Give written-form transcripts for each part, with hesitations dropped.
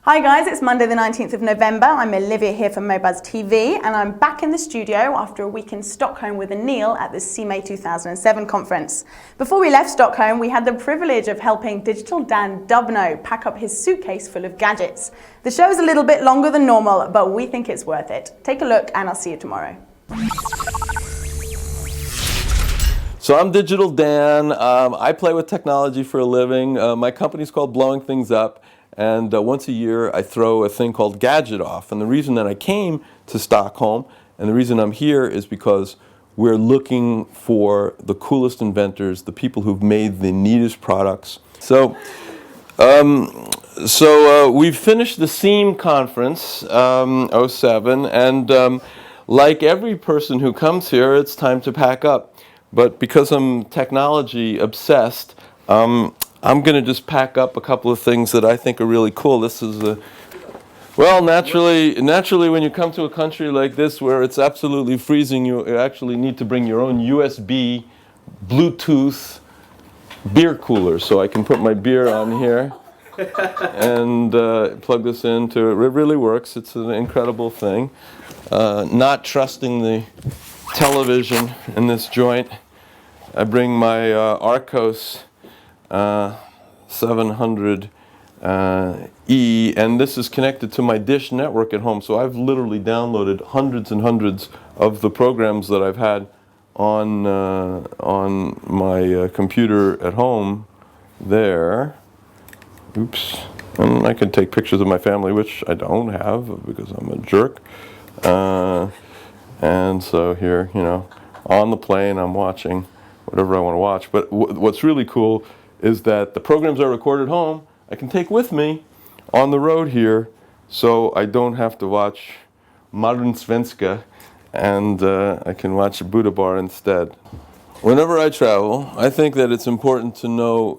Hi guys, it's Monday the 19th of November. I'm Olivia here from Mobuzz TV and I'm back in the studio after a week in Stockholm with Anil at the SIME 2007 conference. Before we left Stockholm, we had the privilege of helping digital Dan Dubno pack up his suitcase full of gadgets. The show is a little bit longer than normal, but we think it's worth it. Take a look and I'll see you tomorrow. So I'm Digital Dan. I play with technology for a living. My company's called Blowing Things Up. And once a year, I throw a thing called Gadget off. And the reason that I came to Stockholm, and the reason I'm here, is because we're looking for the coolest inventors, the people who've made the neatest products. So we've finished the SIME conference, '07, and like every person who comes here, it's time to pack up. But because I'm technology obsessed, I'm going to just pack up a couple of things that I think are really cool. This is naturally when you come to a country like this where it's absolutely freezing, you actually need to bring your own USB Bluetooth beer cooler. So I can put my beer on here and plug this into it. It really works. It's an incredible thing. Not trusting the television in this joint, I bring my Arcos 700E, and this is connected to my Dish network at home. So I've literally downloaded hundreds and hundreds of the programs that I've had on my computer at home there. Oops. And I can take pictures of my family, which I don't have because I'm a jerk. And so here, on the plane, I'm watching whatever I want to watch. But what's really cool is that the programs I record at home, I can take with me on the road here, so I don't have to watch Modern Svenska, and I can watch Buddha Bar instead. Whenever I travel, I think that it's important to know,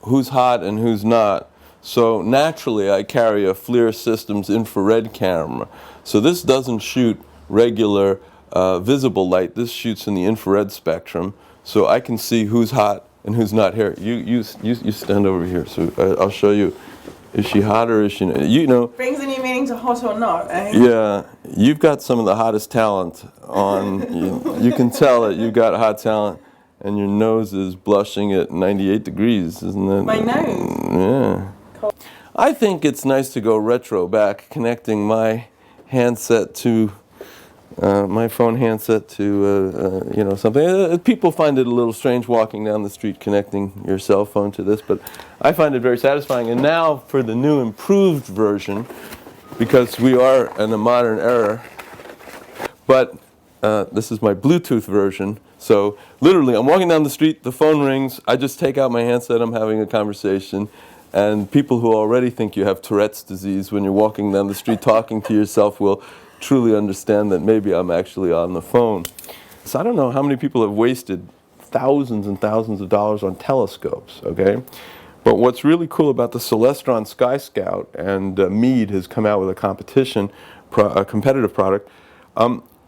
who's hot and who's not. So naturally, I carry a FLIR Systems infrared camera. So this doesn't shoot regular visible light. This shoots in the infrared spectrum, so I can see who's hot and who's not. Here, you stand over here, so I'll show you. Is she hot or is she not? Brings a new meaning to hot or not, eh? Yeah, you've got some of the hottest talent on. You can tell that you've got hot talent, and your nose is blushing at 98 degrees, isn't it? My nose? Yeah. Cool. I think it's nice to go retro back, connecting my handset to my phone handset to something. People find it a little strange walking down the street connecting your cell phone to this, but I find it very satisfying. And now for the new improved version, because we are in a modern era, but this is my Bluetooth version. So literally, I'm walking down the street, the phone rings, I just take out my handset, I'm having a conversation, and people who already think you have Tourette's disease when you're walking down the street talking to yourself will truly understand that maybe I'm actually on the phone. So I don't know how many people have wasted thousands and thousands of dollars on telescopes, okay? But what's really cool about the Celestron Sky Scout, and Meade has come out with a competitive product,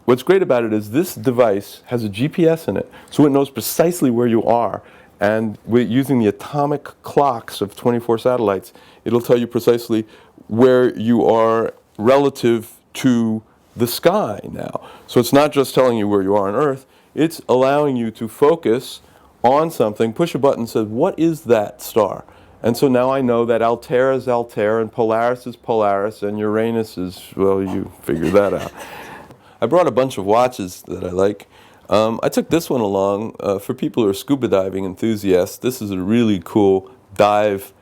what's great about it is this device has a GPS in it, so it knows precisely where you are. And using the atomic clocks of 24 satellites, it'll tell you precisely where you are relative to the sky now. So it's not just telling you where you are on Earth, it's allowing you to focus on something, push a button, says, what is that star? And so now I know that Altair is Altair, and Polaris is Polaris, and Uranus is, well, you figure that out. I brought a bunch of watches that I like. I took this one along for people who are scuba diving enthusiasts. This is a really cool dive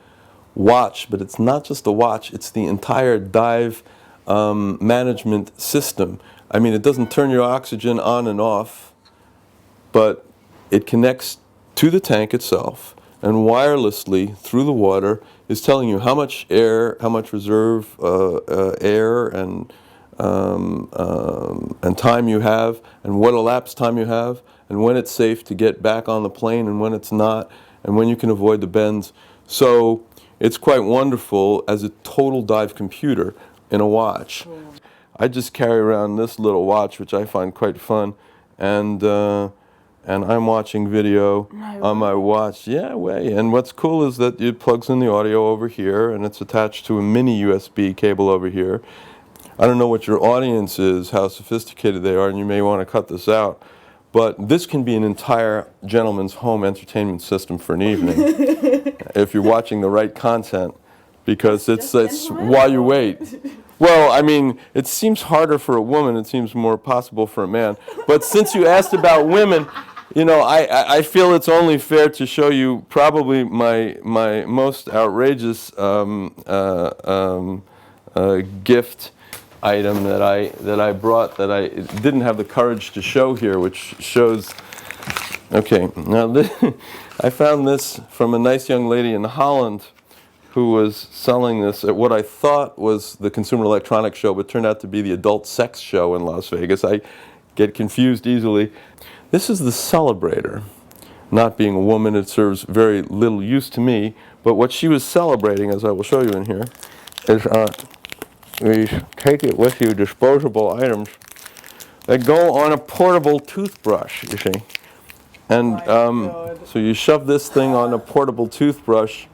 watch, but it's not just a watch, it's the entire dive management system. I mean, it doesn't turn your oxygen on and off, but it connects to the tank itself, and wirelessly through the water is telling you how much air, how much reserve air and time you have, and what elapsed time you have, and when it's safe to get back on the plane and when it's not, and when you can avoid the bends. So it's quite wonderful as a total dive computer in a watch. I just carry around this little watch, which I find quite fun, and and I'm watching video on my watch. Yeah, way. And what's cool is that it plugs in the audio over here, and it's attached to a mini USB cable over here. I don't know what your audience is, how sophisticated they are, and you may want to cut this out. But this can be an entire gentleman's home entertainment system for an evening if you're watching the right content, because it's while you wait. Well, I mean, it seems harder for a woman. It seems more possible for a man. But since you asked about women, you know, I feel it's only fair to show you probably my most outrageous gift item that I brought that I didn't have the courage to show here, which shows. Okay, now I found this from a nice young lady in Holland who was selling this at what I thought was the Consumer Electronics Show, but turned out to be the Adult Sex Show in Las Vegas. I get confused easily. This is the Celebrator. Not being a woman, it serves very little use to me, but what she was celebrating, as I will show you in here, is these take it with you disposable items that go on a portable toothbrush, you see. And so you shove this thing on a portable toothbrush,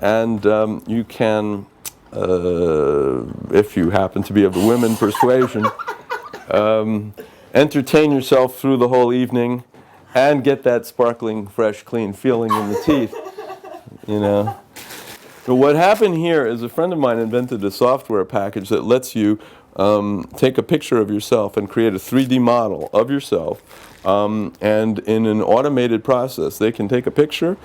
and you can, if you happen to be of the women persuasion, entertain yourself through the whole evening and get that sparkling, fresh, clean feeling in the teeth, you know. But what happened here is a friend of mine invented a software package that lets you take a picture of yourself and create a 3D model of yourself. And in an automated process, they can take a picture,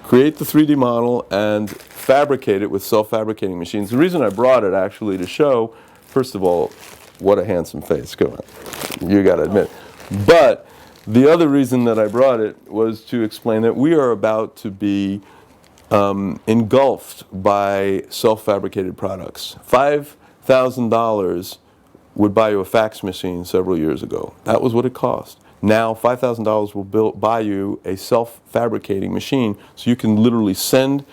create the 3D model, and fabricate it with self-fabricating machines. The reason I brought it actually to show, first of all, what a handsome face, go on, you gotta admit. But the other reason that I brought it was to explain that we are about to be engulfed by self-fabricated products. $5,000 would buy you a fax machine several years ago. That was what it cost. Now $5,000 will buy you a self-fabricating machine, so you can literally send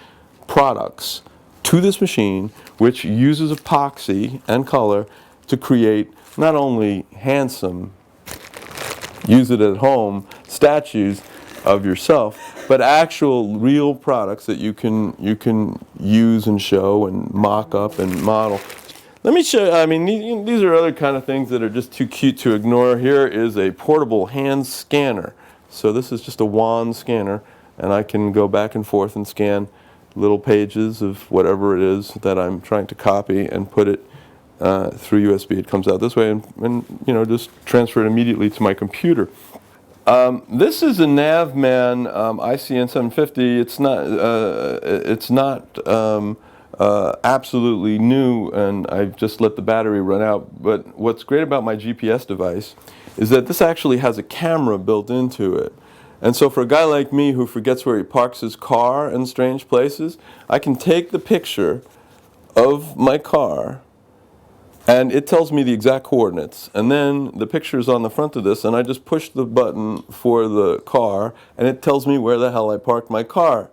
products to this machine, which uses epoxy and color to create not only handsome, use it at home statues of yourself, but actual real products that you can use and show and mock up and model. Let me show you, I mean, these are other kind of things that are just too cute to ignore. Here is a portable hand scanner. So this is just a wand scanner, and I can go back and forth and scan little pages of whatever it is that I'm trying to copy and put it through USB. It comes out this way, and you know, just transfer it immediately to my computer. This is a Navman ICN 750. It's not absolutely new, and I've just let the battery run out. But what's great about my GPS device is that this actually has a camera built into it. And so for a guy like me who forgets where he parks his car in strange places, I can take the picture of my car, and it tells me the exact coordinates. And then the picture is on the front of this, and I just push the button for the car, and it tells me where the hell I parked my car.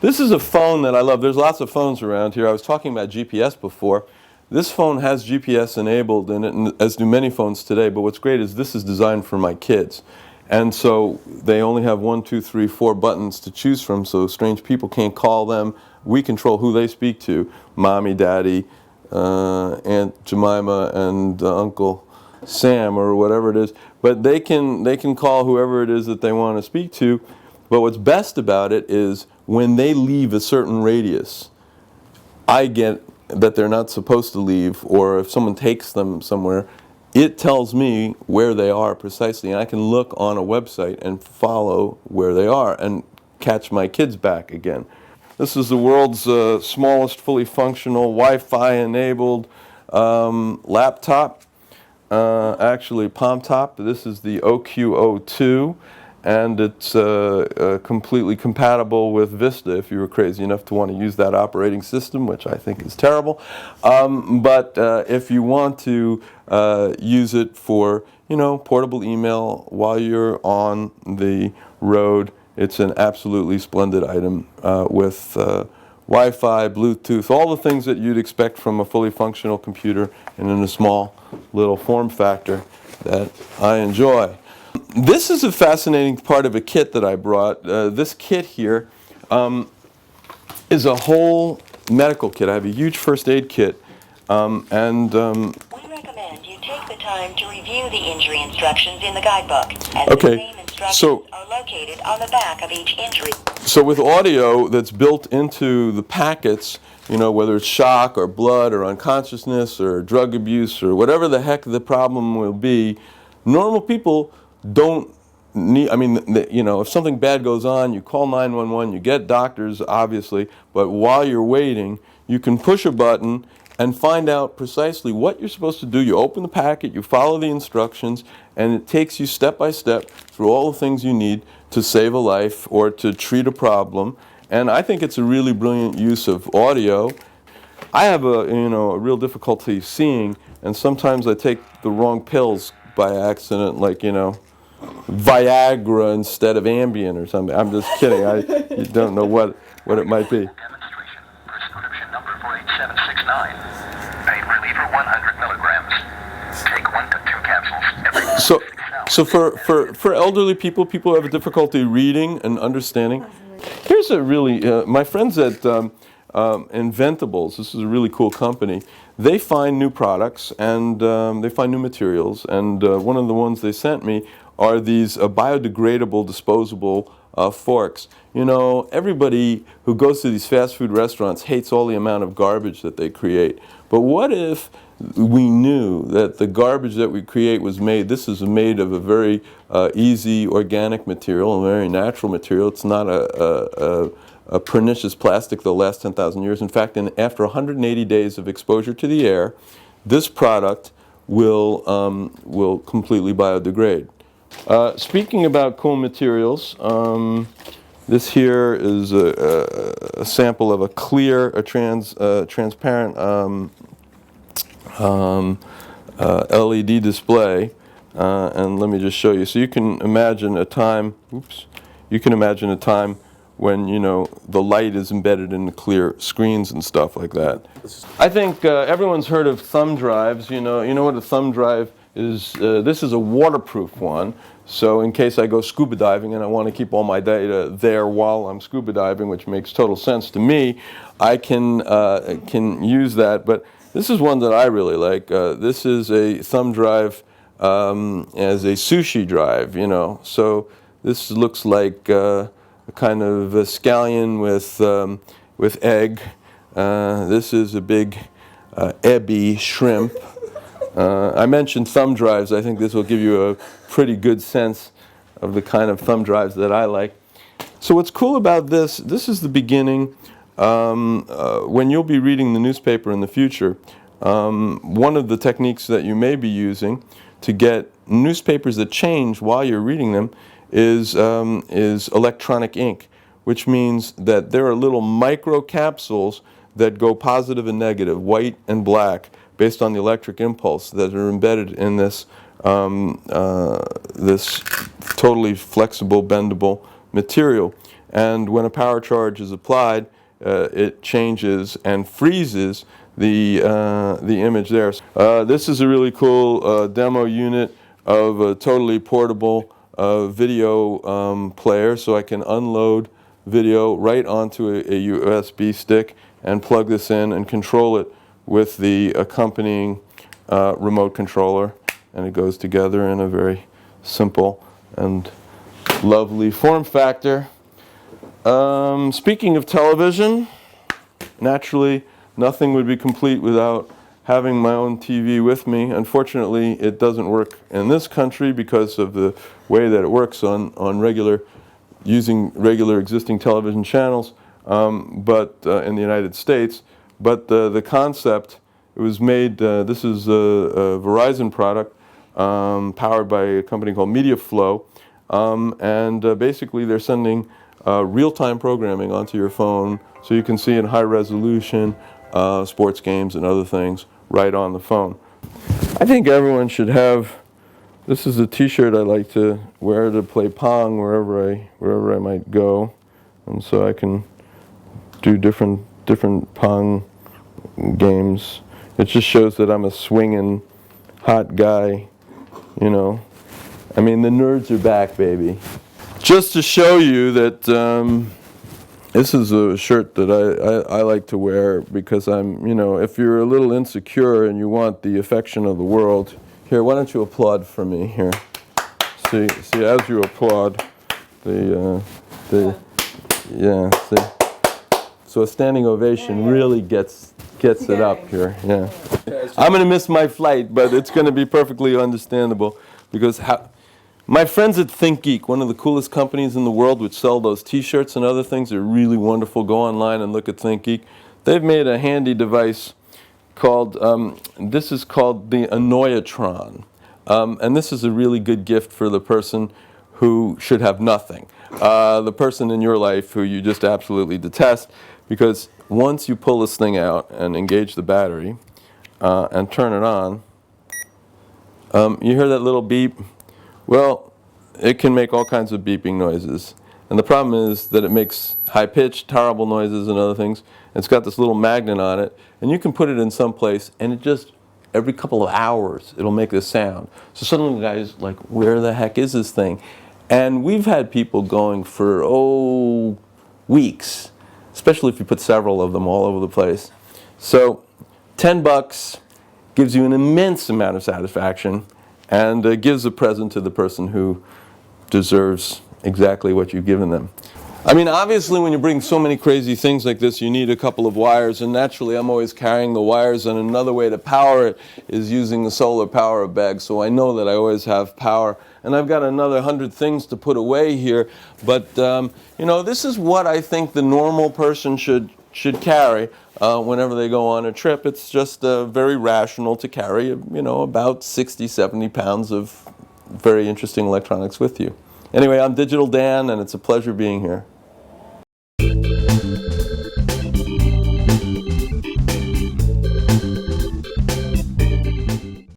This is a phone that I love. There's lots of phones around here. I was talking about GPS before. This phone has GPS enabled in it, and as do many phones today, but what's great is this is designed for my kids. And so they only have 1, 2, 3, 4 buttons to choose from, so strange people can't call them. We control who they speak to, mommy, daddy, Aunt Jemima, and Uncle Sam, or whatever it is. But they can call whoever it is that they want to speak to. But what's best about it is when they leave a certain radius, I get that they're not supposed to leave, or if someone takes them somewhere, it tells me where they are precisely, and I can look on a website and follow where they are and catch my kids back again. This is the world's smallest fully functional Wi-Fi enabled laptop, actually palm top. This is the OQ02. And it's completely compatible with Vista if you were crazy enough to want to use that operating system, which I think is terrible. But if you want to use it for, you know, portable email while you're on the road, it's an absolutely splendid item with Wi-Fi, Bluetooth, all the things that you'd expect from a fully functional computer, and in a small little form factor that I enjoy. This is a fascinating part of a kit that I brought. This kit here is a whole medical kit. I have a huge first aid kit, We recommend you take the time to review the injury instructions in the guidebook, as the same instructions are located on the back of each injury. So with audio that's built into the packets, you know, whether it's shock or blood or unconsciousness or drug abuse or whatever the heck the problem will be, normal people don't need, I mean, you know, if something bad goes on, you call 911, you get doctors, obviously, but while you're waiting, you can push a button and find out precisely what you're supposed to do. You open the packet, you follow the instructions, and it takes you step by step through all the things you need to save a life or to treat a problem. And I think it's a really brilliant use of audio. I have a real difficulty seeing, and sometimes I take the wrong pills by accident, like, you know, Viagra instead of Ambien or something. I'm just kidding. You don't know what it might be. Demonstration. Prescription number 48769. Pain reliever 100 milligrams. Take 1 to 2 capsules every 6 hours. So for elderly people who have a difficulty reading and understanding, here's a really, my friends at Inventables, this is a really cool company, they find new products and they find new materials, and one of the ones they sent me are these biodegradable disposable forks. You know, everybody who goes to these fast food restaurants hates all the amount of garbage that they create. But what if we knew that the garbage that we create was made, this is made of a very easy organic material, a very natural material. It's not a pernicious plastic that'll last 10,000 years. In fact, after 180 days of exposure to the air, this product will completely biodegrade. Speaking about cool materials, this here is a sample of a clear, transparent LED display, and let me just show you. So you can imagine a time. You can imagine a time when, you know, the light is embedded in the clear screens and stuff like that. I think everyone's heard of thumb drives. You know what a thumb drive is. This is a waterproof one. So in case I go scuba diving and I want to keep all my data there while I'm scuba diving, which makes total sense to me, I can use that. But this is one that I really like. This is a thumb drive as a sushi drive, you know. So this looks like a kind of a scallion with egg. This is a big ebi shrimp. I mentioned thumb drives. I think this will give you a pretty good sense of the kind of thumb drives that I like. So what's cool about this is the beginning. When you'll be reading the newspaper in the future, one of the techniques that you may be using to get newspapers that change while you're reading them is electronic ink, which means that there are little micro capsules that go positive and negative, white and black, based on the electric impulse that are embedded in this this totally flexible, bendable material. And when a power charge is applied, it changes and freezes the image there. This is a really cool demo unit of a totally portable video player, so I can unload video right onto a USB stick and plug this in and control it with the accompanying remote controller, and it goes together in a very simple and lovely form factor. Speaking of television, naturally nothing would be complete without having my own TV with me. Unfortunately, it doesn't work in this country because of the way that it works on using regular existing television channels, but in the United States. But the concept, it was made, this is a Verizon product powered by a company called MediaFlow, and basically they're sending real-time programming onto your phone so you can see in high resolution sports games and other things right on the phone. I think everyone should have, this is a t-shirt I like to wear to play Pong wherever I might go, and so I can do different Pong games. It just shows that I'm a swinging hot guy, you know. I mean, the nerds are back, baby. Just to show you that this is a shirt that I like to wear because I'm, you know, if you're a little insecure and you want the affection of the world, here, why don't you applaud for me here? See, as you applaud, yeah, see. So a standing ovation really gets it up here, yeah. I'm going to miss my flight, but it's going to be perfectly understandable because my friends at ThinkGeek, one of the coolest companies in the world which sell those t-shirts and other things, they're really wonderful. Go online and look at ThinkGeek. They've made a handy device called, this is called the Annoyatron. And this is a really good gift for the person who should have nothing. The person in your life who you just absolutely detest, because once you pull this thing out and engage the battery and turn it on, you hear that little beep? Well, it can make all kinds of beeping noises. And the problem is that it makes high-pitched, terrible noises and other things. It's got this little magnet on it, and you can put it in some place, and it just, every couple of hours, it'll make this sound. So suddenly the guy's like, where the heck is this thing? And we've had people going for, weeks, especially if you put several of them all over the place. So $10 gives you an immense amount of satisfaction and gives a present to the person who deserves exactly what you've given them. I mean, obviously when you bring so many crazy things like this, you need a couple of wires, and naturally I'm always carrying the wires, and another way to power it is using the solar power bag, so I know that I always have power. And I've got another 100 things to put away here, but you know, this is what I think the normal person should carry whenever they go on a trip. It's just very rational to carry, you know, about 60, 70 pounds of very interesting electronics with you. Anyway, I'm Digital Dan, and it's a pleasure being here.